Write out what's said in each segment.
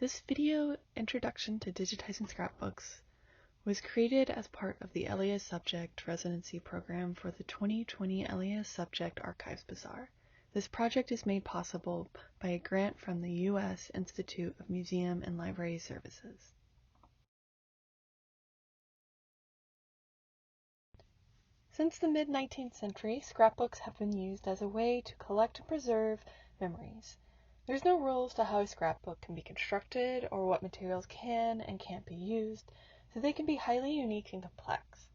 This video, Introduction to Digitizing Scrapbooks, was created as part of the LAAS Subject Residency Program for the 2020 LAAS Subject Archives Bazaar. This project is made possible by a grant from the U.S. Institute of Museum and Library Services. Since the mid-19th century, scrapbooks have been used as a way to collect and preserve memories. There's no rules to how a scrapbook can be constructed or what materials can and can't be used, so they can be highly unique and complex.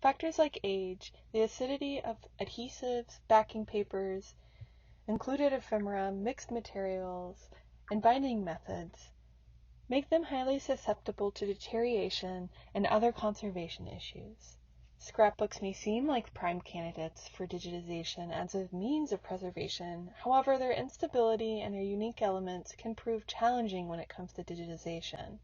Factors like age, the acidity of adhesives, backing papers, included ephemera, mixed materials, and binding methods make them highly susceptible to deterioration and other conservation issues. Scrapbooks may seem like prime candidates for digitization as a means of preservation. However, their instability and their unique elements can prove challenging when it comes to digitization.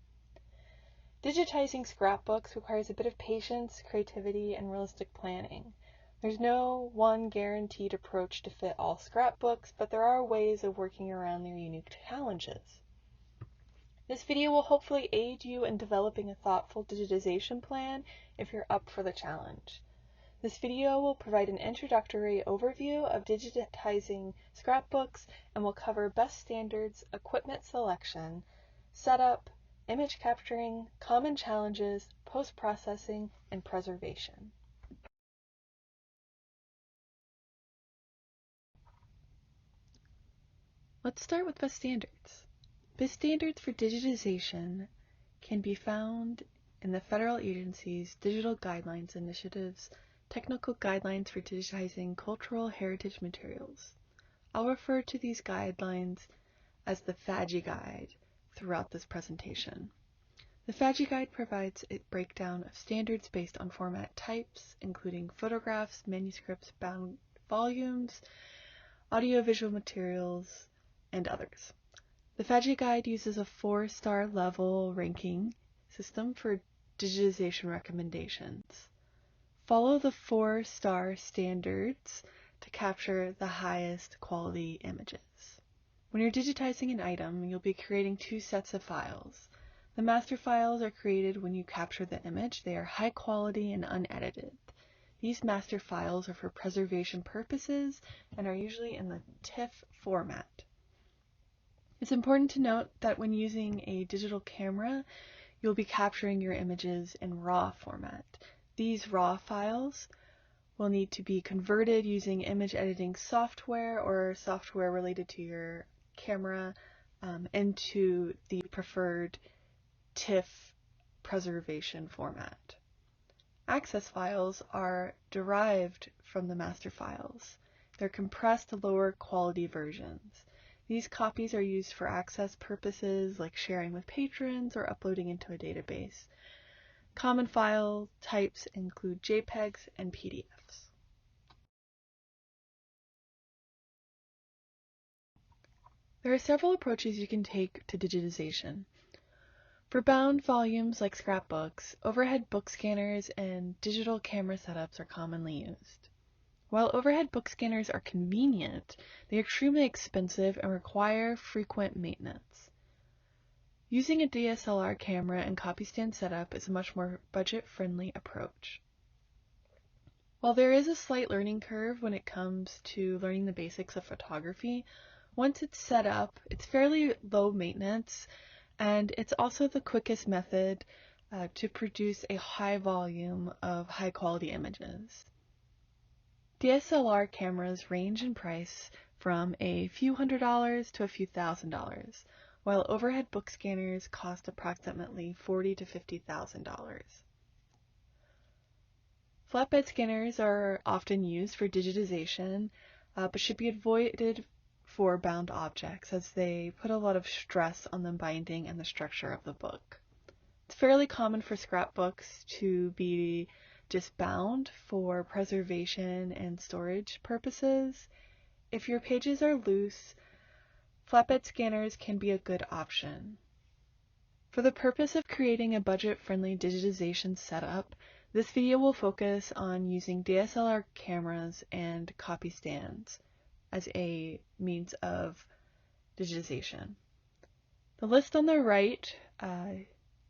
Digitizing scrapbooks requires a bit of patience, creativity, and realistic planning. There's no one guaranteed approach to fit all scrapbooks, but there are ways of working around their unique challenges. This video will hopefully aid you in developing a thoughtful digitization plan if you're up for the challenge. This video will provide an introductory overview of digitizing scrapbooks and will cover best standards, equipment selection, setup, image capturing, common challenges, post-processing, and preservation. Let's start with best standards. Best standards for digitization can be found in the federal agency's Digital Guidelines Initiative's Technical Guidelines for Digitizing Cultural Heritage Materials. I'll refer to these guidelines as the FADGI Guide throughout this presentation. The FADGI Guide provides a breakdown of standards based on format types, including photographs, manuscripts, bound volumes, audiovisual materials, and others. The FADGI Guide uses a 4-star level ranking system for digitization recommendations. Follow the 4-star standards to capture the highest quality images. When you're digitizing an item, you'll be creating 2 sets of files. The master files are created when you capture the image. They are high quality and unedited. These master files are for preservation purposes and are usually in the TIFF format. It's important to note that when using a digital camera, you'll be capturing your images in RAW format. These RAW files will need to be converted using image editing software or software related to your camera into the preferred TIFF preservation format. Access files are derived from the master files. They're compressed to lower quality versions. These copies are used for access purposes like sharing with patrons or uploading into a database. Common file types include JPEGs and PDFs. There are several approaches you can take to digitization. For bound volumes like scrapbooks, overhead book scanners and digital camera setups are commonly used. While overhead book scanners are convenient, they are extremely expensive and require frequent maintenance. Using a DSLR camera and copy stand setup is a much more budget-friendly approach. While there is a slight learning curve when it comes to learning the basics of photography, once it's set up, it's fairly low maintenance, and it's also the quickest method to produce a high volume of high-quality images. DSLR cameras range in price from a few $100s to a few $1,000s, while overhead book scanners cost approximately $40,000 to $50,000. Flatbed scanners are often used for digitization, but should be avoided for bound objects as they put a lot of stress on the binding and the structure of the book. It's fairly common for scrapbooks to be just bound for preservation and storage purposes. If your pages are loose, flatbed scanners can be a good option. For the purpose of creating a budget-friendly digitization setup, this video will focus on using DSLR cameras and copy stands as a means of digitization. The list on the right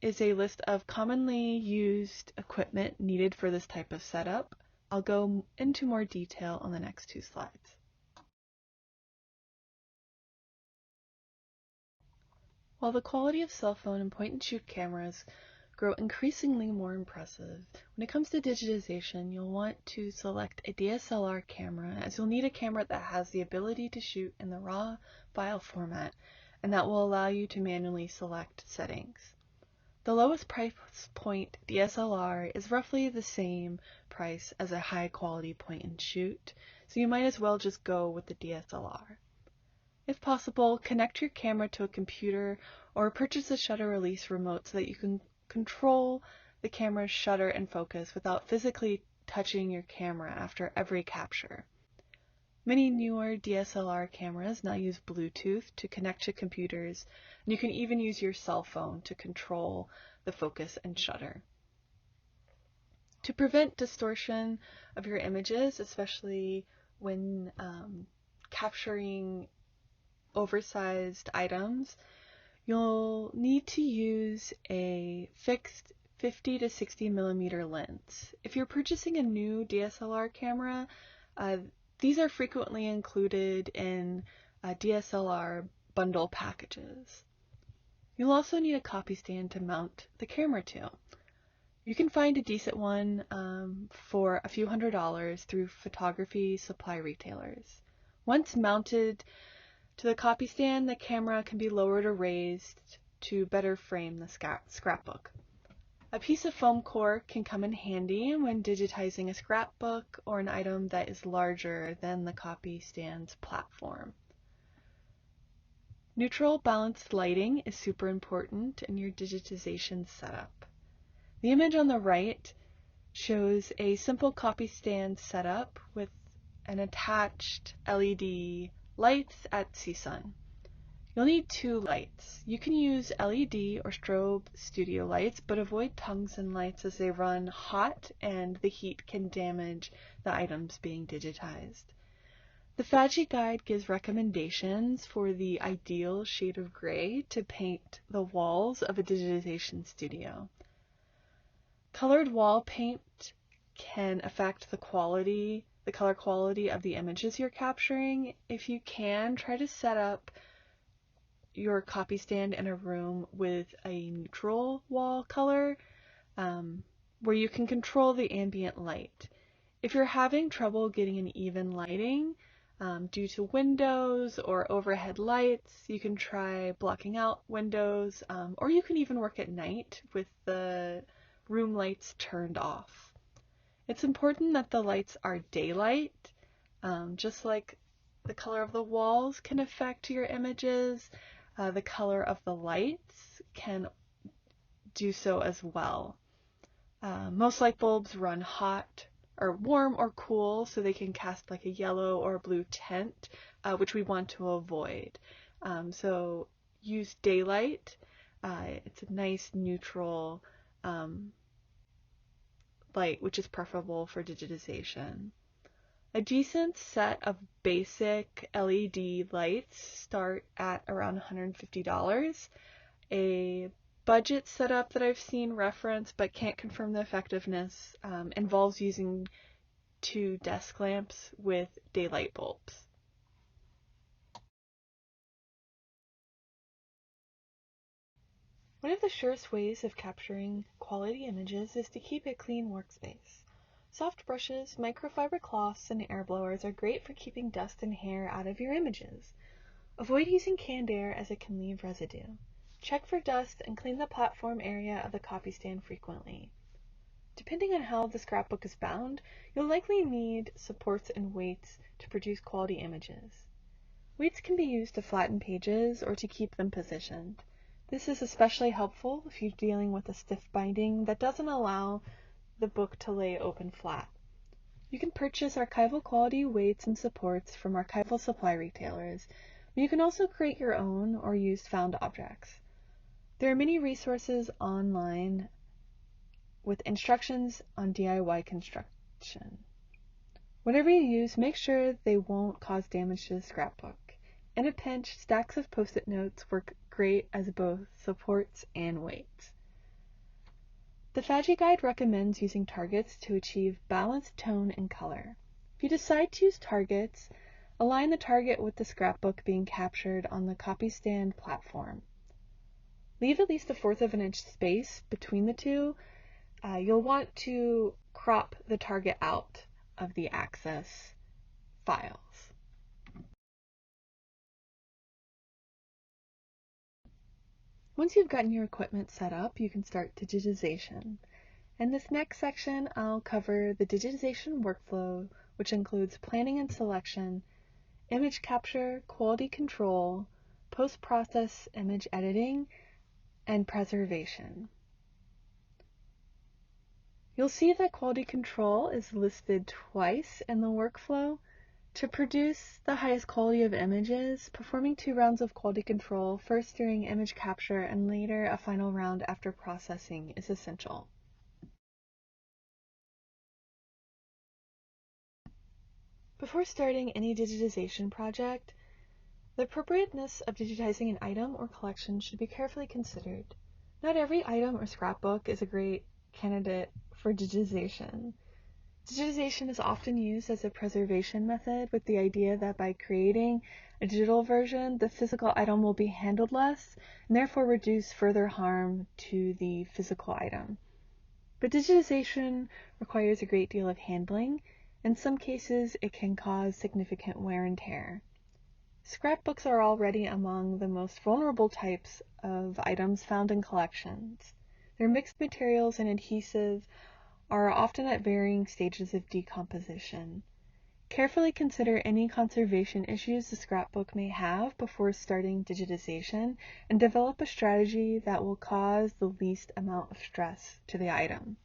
is a list of commonly used equipment needed for this type of setup. I'll go into more detail on the next two slides. While the quality of cell phone and point-and-shoot cameras grow increasingly more impressive, when it comes to digitization, you'll want to select a DSLR camera, as you'll need a camera that has the ability to shoot in the RAW file format, and that will allow you to manually select settings. The lowest price point DSLR is roughly the same price as a high-quality point-and-shoot, so you might as well just go with the DSLR. If possible, connect your camera to a computer or purchase a shutter release remote so that you can control the camera's shutter and focus without physically touching your camera after every capture. Many newer DSLR cameras now use Bluetooth to connect to computers, and you can even use your cell phone to control the focus and shutter. To prevent distortion of your images, especially when capturing oversized items, you'll need to use a fixed 50 to 60 millimeter lens. If you're purchasing a new DSLR camera, these are frequently included in DSLR bundle packages. You'll also need a copy stand to mount the camera to. You can find a decent one for a few $100s through photography supply retailers. Once mounted to the copy stand, the camera can be lowered or raised to better frame the scrapbook. A piece of foam core can come in handy when digitizing a scrapbook or an item that is larger than the copy stand's platform. Neutral balanced lighting is super important in your digitization setup. The image on the right shows a simple copy stand setup with an attached LED lights at CSUN. You'll need two lights. You can use LED or strobe studio lights, but avoid tungsten lights as they run hot and the heat can damage the items being digitized. The FADGI guide gives recommendations for the ideal shade of gray to paint the walls of a digitization studio. Colored wall paint can affect the color quality of the images you're capturing. If you can, try to set up your copy stand in a room with a neutral wall color where you can control the ambient light. If you're having trouble getting an even lighting due to windows or overhead lights, you can try blocking out windows, or you can even work at night with the room lights turned off. It's important that the lights are daylight, just like the color of the walls can affect your images. The color of the lights can do so as well. Most light bulbs run hot or warm or cool, so they can cast like a yellow or a blue tint, which we want to avoid. So use daylight. It's a nice neutral light, which is preferable for digitization. A decent set of basic LED lights start at around $150. A budget setup that I've seen referenced but can't confirm the effectiveness involves using 2 desk lamps with daylight bulbs. One of the surest ways of capturing quality images is to keep a clean workspace. Soft brushes, microfiber cloths, and air blowers are great for keeping dust and hair out of your images. Avoid using canned air as it can leave residue. Check for dust and clean the platform area of the copy stand frequently. Depending on how the scrapbook is bound, you'll likely need supports and weights to produce quality images. Weights can be used to flatten pages or to keep them positioned. This is especially helpful if you're dealing with a stiff binding that doesn't allow the book to lay open flat. You can purchase archival quality weights and supports from archival supply retailers, but you can also create your own or use found objects. There are many resources online with instructions on DIY construction. Whatever you use, make sure they won't cause damage to the scrapbook. In a pinch, stacks of Post-it notes work great as both supports and weights. The FAGI guide recommends using targets to achieve balanced tone and color. If you decide to use targets, align the target with the scrapbook being captured on the copy stand platform. Leave at least 1/4 of an inch space between the two. You'll want to crop the target out of the Access files. Once you've gotten your equipment set up, you can start digitization. In this next section, I'll cover the digitization workflow, which includes planning and selection, image capture, quality control, post-process image editing, and preservation. You'll see that quality control is listed twice in the workflow. To produce the highest quality of images, performing 2 rounds of quality control, first during image capture and later a final round after processing, is essential. Before starting any digitization project, the appropriateness of digitizing an item or collection should be carefully considered. Not every item or scrapbook is a great candidate for digitization. Digitization is often used as a preservation method with the idea that by creating a digital version, the physical item will be handled less and therefore reduce further harm to the physical item. But digitization requires a great deal of handling. In some cases, it can cause significant wear and tear. Scrapbooks are already among the most vulnerable types of items found in collections. Their mixed materials and adhesive are often at varying stages of decomposition. Carefully consider any conservation issues the scrapbook may have before starting digitization and develop a strategy that will cause the least amount of stress to the item.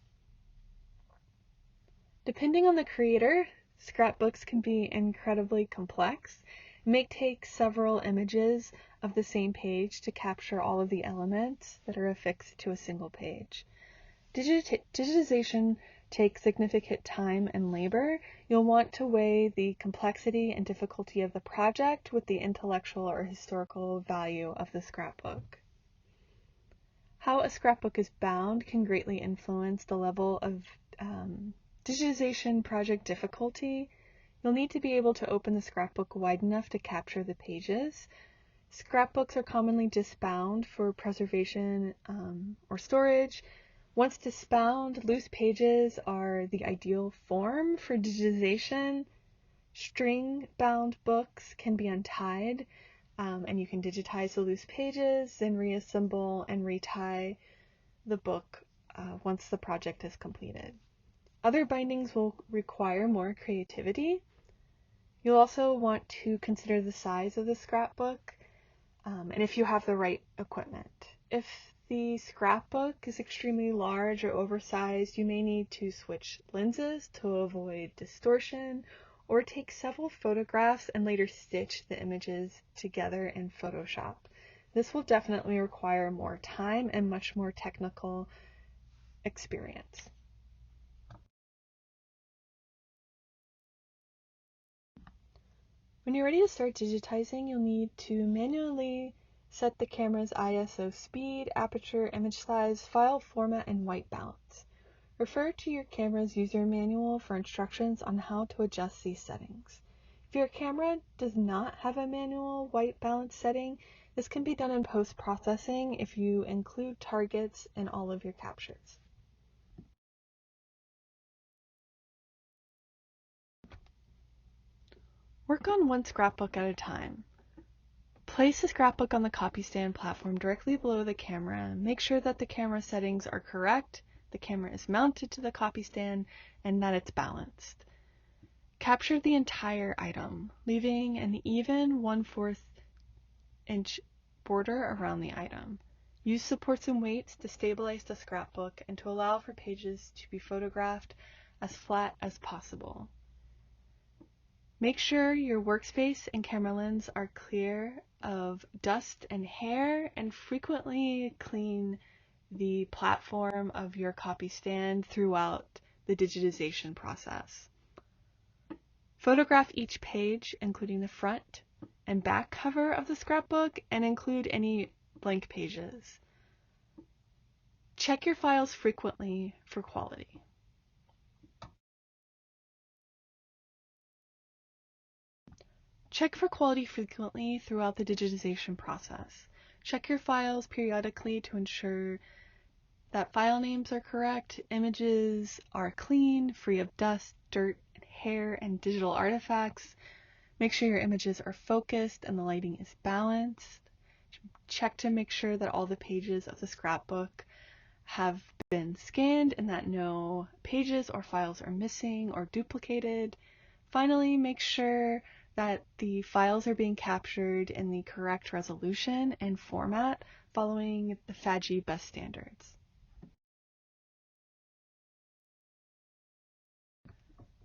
Depending on the creator, scrapbooks can be incredibly complex. It may take several images of the same page to capture all of the elements that are affixed to a single page. Digitization takes significant time and labor. You'll want to weigh the complexity and difficulty of the project with the intellectual or historical value of the scrapbook. How a scrapbook is bound can greatly influence the level of digitization project difficulty. You'll need to be able to open the scrapbook wide enough to capture the pages. Scrapbooks are commonly disbound for preservation or storage. Once disbound, loose pages are the ideal form for digitization. String-bound books can be untied, and you can digitize the loose pages, then reassemble and retie the book once the project is completed. Other bindings will require more creativity. You'll also want to consider the size of the scrapbook and if you have the right equipment. If the scrapbook is extremely large or oversized, you may need to switch lenses to avoid distortion or take several photographs and later stitch the images together in Photoshop. This will definitely require more time and much more technical experience. When you're ready to start digitizing, you'll need to manually set the camera's ISO speed, aperture, image size, file format, and white balance. Refer to your camera's user manual for instructions on how to adjust these settings. If your camera does not have a manual white balance setting, this can be done in post-processing if you include targets in all of your captures. Work on one scrapbook at a time. Place the scrapbook on the copy stand platform directly below the camera. Make sure that the camera settings are correct, the camera is mounted to the copy stand, and that it's balanced. Capture the entire item, leaving an even 1/4 inch border around the item. Use supports and weights to stabilize the scrapbook and to allow for pages to be photographed as flat as possible. Make sure your workspace and camera lens are clear of dust and hair, and frequently clean the platform of your copy stand throughout the digitization process. Photograph each page, including the front and back cover of the scrapbook, and include any blank pages. Check your files frequently for quality. Check for quality frequently throughout the digitization process. Check your files periodically to ensure that file names are correct, images are clean, free of dust, dirt, hair, and digital artifacts. Make sure your images are focused and the lighting is balanced. Check to make sure that all the pages of the scrapbook have been scanned and that no pages or files are missing or duplicated. Finally, make sure that the files are being captured in the correct resolution and format following the FADGI best standards.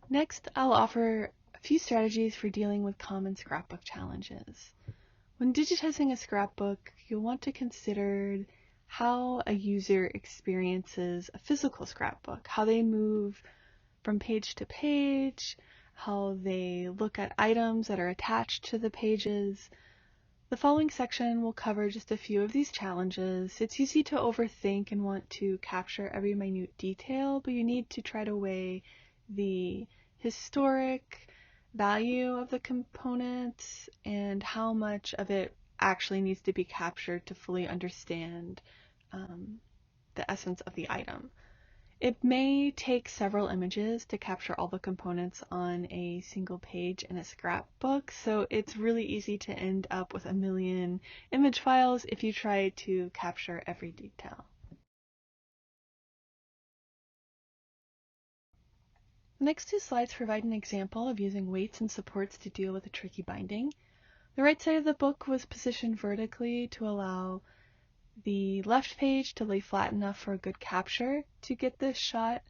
Next, I'll offer a few strategies for dealing with common scrapbook challenges. When digitizing a scrapbook, you'll want to consider how a user experiences a physical scrapbook, how they move from page to page, how they look at items that are attached to the pages. The following section will cover just a few of these challenges. It's easy to overthink and want to capture every minute detail, but you need to try to weigh the historic value of the components and how much of it actually needs to be captured to fully understand the essence of the item. It may take several images to capture all the components on a single page in a scrapbook, so it's really easy to end up with a million image files if you try to capture every detail. The next two slides provide an example of using weights and supports to deal with a tricky binding. The right side of the book was positioned vertically to allow the left page to lay flat enough for a good capture. To get this shot,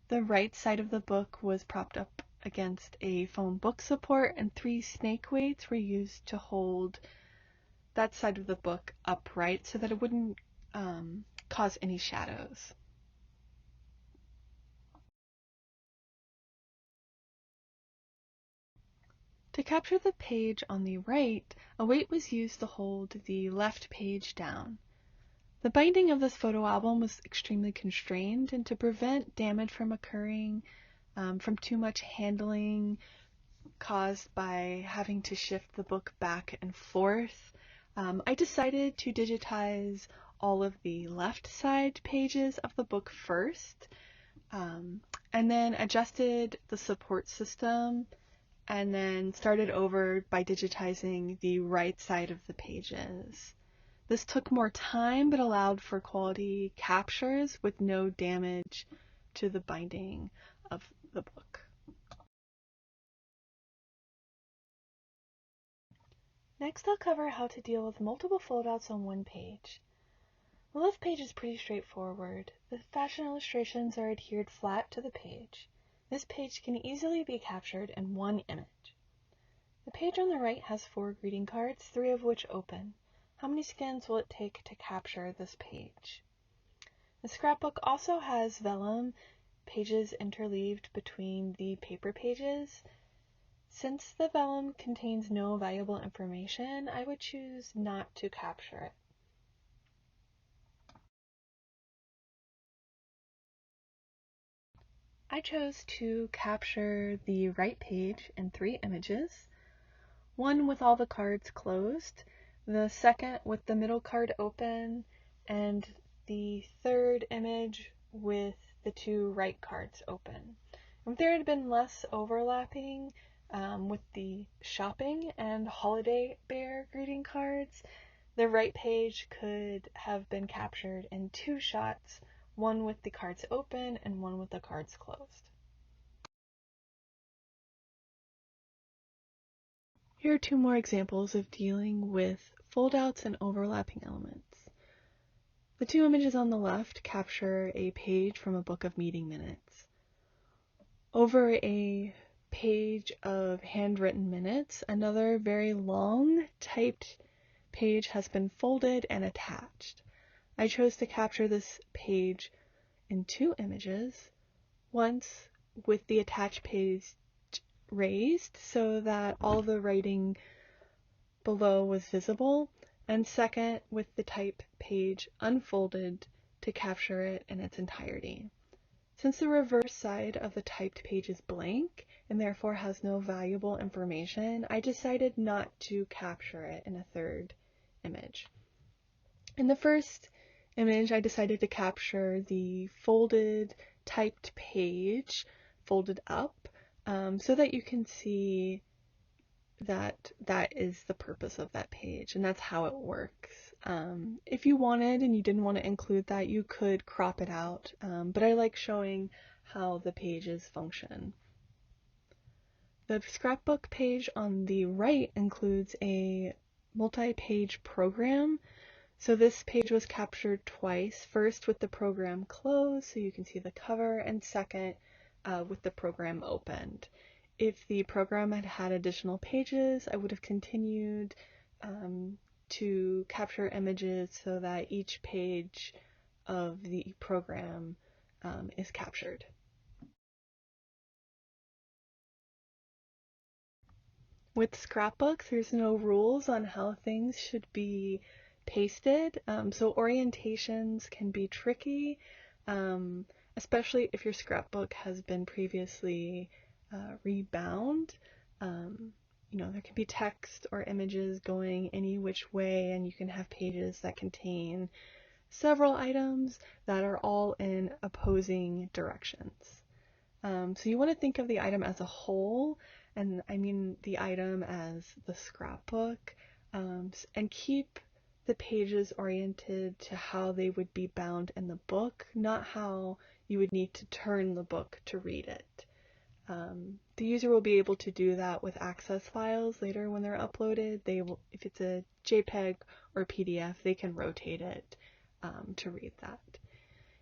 the right side of the book was propped up against a foam book support, and 3 snake weights were used to hold that side of the book upright so that it wouldn't cause any shadows. To capture the page on the right, a weight was used to hold the left page down. The binding of this photo album was extremely constrained, and to prevent damage from occurring from too much handling caused by having to shift the book back and forth, I decided to digitize all of the left side pages of the book first, and then adjusted the support system, and then started over by digitizing the right side of the pages. This took more time but allowed for quality captures with no damage to the binding of the book. Next, I'll cover how to deal with multiple foldouts on one page. The left page is pretty straightforward. The fashion illustrations are adhered flat to the page. This page can easily be captured in one image. The page on the right has 4 greeting cards, 3 of which open. How many scans will it take to capture this page? The scrapbook also has vellum pages interleaved between the paper pages. Since the vellum contains no valuable information, I would choose not to capture it. I chose to capture the right page in 3 images, one with all the cards closed, the second with the middle card open, and the third image with the 2 right cards open. If there had been less overlapping with the shopping and holiday bear greeting cards, the right page could have been captured in 2 shots, one with the cards open and one with the cards closed. Here are 2 more examples of dealing with foldouts and overlapping elements. The 2 images on the left capture a page from a book of meeting minutes. Over a page of handwritten minutes, another very long typed page has been folded and attached. I chose to capture this page in 2 images, once with the attached page raised so that all the writing below was visible, and second, with the type page unfolded to capture it in its entirety. Since the reverse side of the typed page is blank and therefore has no valuable information, I decided not to capture it in a third image. In the first image, I decided to capture the folded typed page folded up so that you can see that that is the purpose of that page and that's how it works. If you wanted and you didn't want to include that, you could crop it out, but I like showing how the pages function. The scrapbook page on the right includes a multi-page program. So this page was captured twice, first with the program closed so you can see the cover, and second with the program opened. If the program had had additional pages, I would have continued to capture images so that each page of the program is captured. With scrapbooks, there's no rules on how things should be pasted, so orientations can be tricky, especially if your scrapbook has been previously rebound. There can be text or images going any which way, and you can have pages that contain several items that are all in opposing directions. So you want to think of the item as a whole, and I mean the item as the scrapbook, and keep the pages oriented to how they would be bound in the book, not how you would need to turn the book to read it. The user will be able to do that with access files later when they're uploaded. If it's a JPEG or PDF, they can rotate it to read that.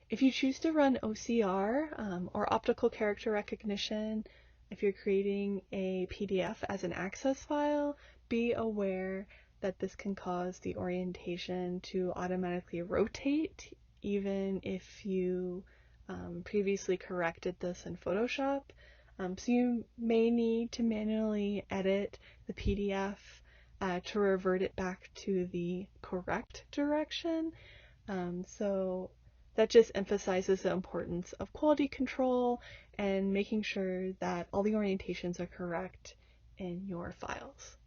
If you choose to run OCR or optical character recognition, if you're creating a PDF as an access file, be aware that this can cause the orientation to automatically rotate, even if you previously corrected this in Photoshop. So you may need to manually edit the PDF to revert it back to the correct direction. So that just emphasizes the importance of quality control and making sure that all the orientations are correct in your files.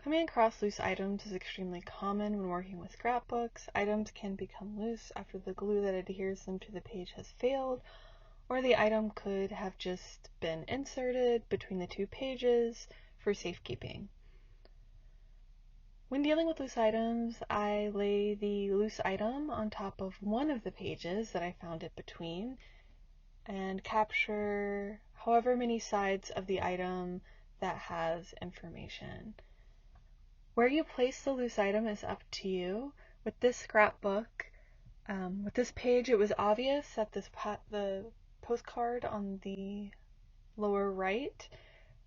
Coming across loose items is extremely common when working with scrapbooks. Items can become loose after the glue that adheres them to the page has failed, or the item could have just been inserted between the two pages for safekeeping. When dealing with loose items, I lay the loose item on top of one of the pages that I found it between and capture however many sides of the item that has information. Where you place the loose item is up to you. With this scrapbook, with this page, it was obvious that the postcard on the lower right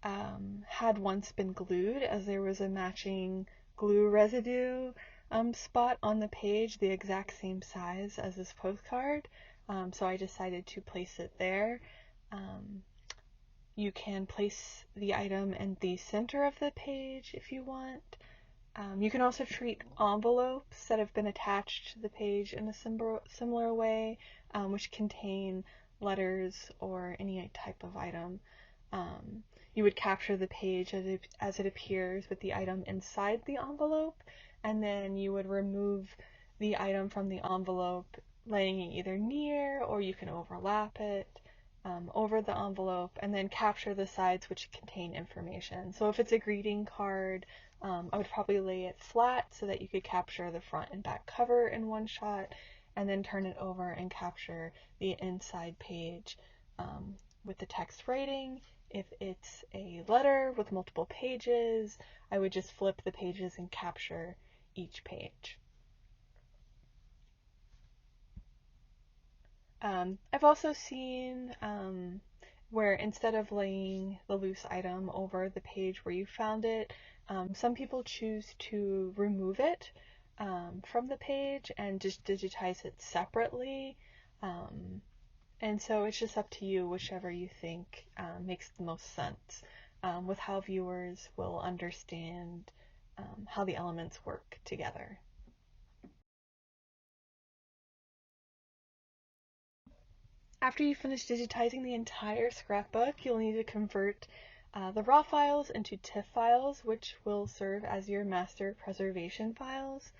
had once been glued, as there was a matching glue residue spot on the page, the exact same size as this postcard, so I decided to place it there. You can place the item in the center of the page if you want. You can also treat envelopes that have been attached to the page in a similar way, which contain letters or any type of item. You would capture the page as it appears with the item inside the envelope, and then you would remove the item from the envelope, laying it either near or you can overlap it over the envelope, and then capture the sides which contain information. So if it's a greeting card, I would probably lay it flat so that you could capture the front and back cover in one shot, and then turn it over and capture the inside page with the text writing. If it's a letter with multiple pages, I would just flip the pages and capture each page. I've also seen where instead of laying the loose item over the page where you found it, some people choose to remove it from the page and just digitize it separately. And so it's just up to you, whichever you think makes the most sense. with how viewers will understand how the elements work together. After you finish digitizing the entire scrapbook, you'll need to convert the raw files into TIFF files, which will serve as your master preservation files.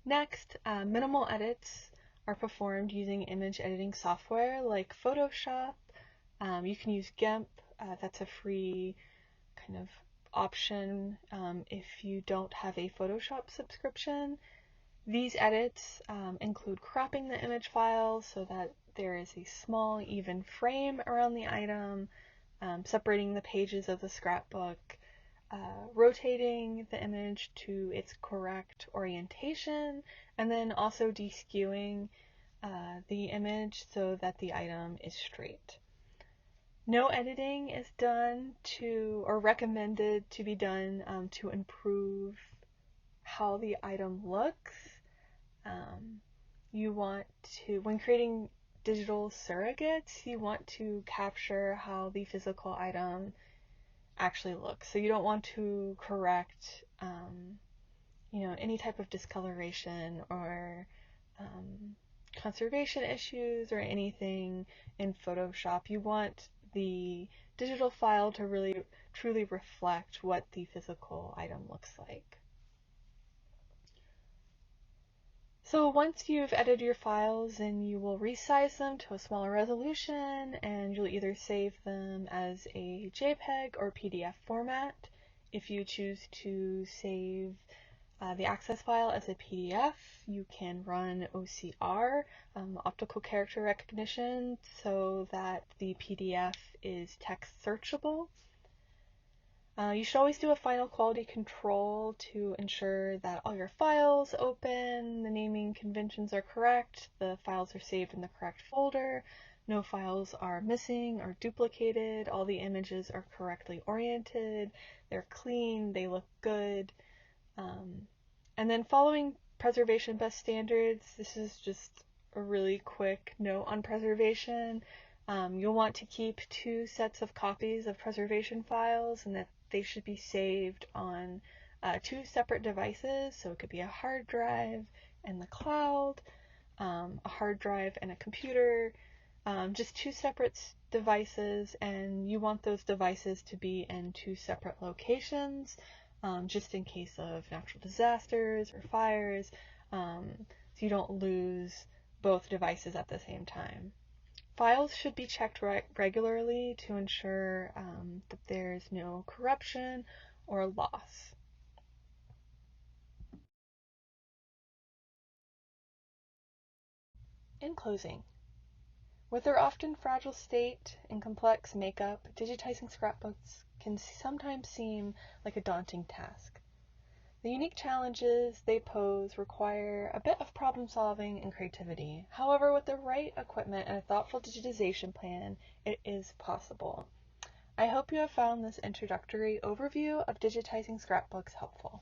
Next, minimal edits are performed using image editing software like Photoshop. You can use GIMP. That's a free kind of option if you don't have a Photoshop subscription. These edits include cropping the image file so that there is a small, even frame around the item, separating the pages of the scrapbook, rotating the image to its correct orientation, and then also deskewing the image so that the item is straight. No editing is done or recommended to be done to improve how the item looks. You want to, when creating digital surrogates, you want to capture how the physical item actually looks. So you don't want to correct, any type of discoloration or conservation issues or anything in Photoshop. You want the digital file to really truly reflect what the physical item looks like. So once you've edited your files, then you will resize them to a smaller resolution, and you'll either save them as a JPEG or PDF format. If you choose to save the access file as a PDF, you can run OCR, optical character recognition, so that the PDF is text searchable. You should always do a final quality control to ensure that all your files open, the naming conventions are correct, the files are saved in the correct folder, no files are missing or duplicated, all the images are correctly oriented, they're clean, they look good. And then following preservation best standards, this is just a really quick note on preservation. You'll want to keep 2 sets of copies of preservation files, and that they should be saved on 2 separate devices. So it could be a hard drive and the cloud, a hard drive and a computer, just 2 separate devices, and you want those devices to be in 2 separate locations, just in case of natural disasters or fires, so you don't lose both devices at the same time. Files should be checked regularly to ensure that there's no corruption or loss. In closing, with their often fragile state and complex makeup, digitizing scrapbooks can sometimes seem like a daunting task. The unique challenges they pose require a bit of problem solving and creativity. However, with the right equipment and a thoughtful digitization plan, it is possible. I hope you have found this introductory overview of digitizing scrapbooks helpful.